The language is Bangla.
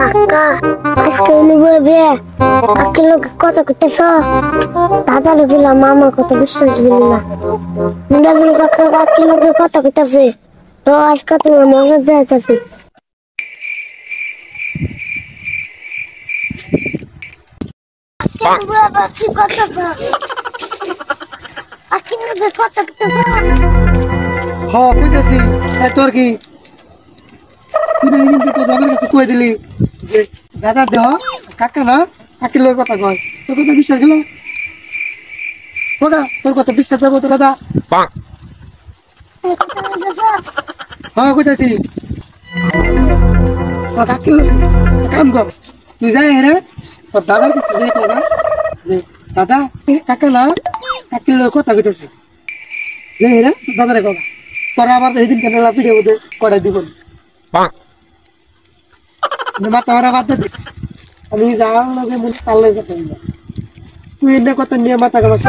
আক্কা আজকে নিব বে আক্কে লোক কথা কইতেছ দাদা লোকগুলা মামা কত বিশ্বাস করি না মুন্ডাজুল কাকা আক্কে লোক কথা কইতেছে তো আজকে তোমার মজা যাইতেছে কি করতেছ আক্কে লোক কথা কইতেছ হ্যাঁ কইতাছি তোর কি তুই এই দিন তো দাদার কাছে কই দিলি যে দাদা দেহ কাকা না কাকির লগে কথা কয় তোর কথা বিশ্বাস গেল ওগা তোর কথা বিশ্বাস যাবো তো দাদা হ্যাঁ কইতাছি তোর কাকির লগে কাম কর তুই যাই হেরে তোর দাদার কাছে যাই কইবা যে দাদা কাকা না কাকির লগে কথা কইতাছি যাই হেরে দাদারে কবা তোরা আবার এই দিন কেন লাপিড়ে ওদের কড়াই দিব মাথা মারা বাদ দে আমি যাওয়ার লগে মন পাল্লে কথা তুই এনে কথা নিয়ে মাথা কামার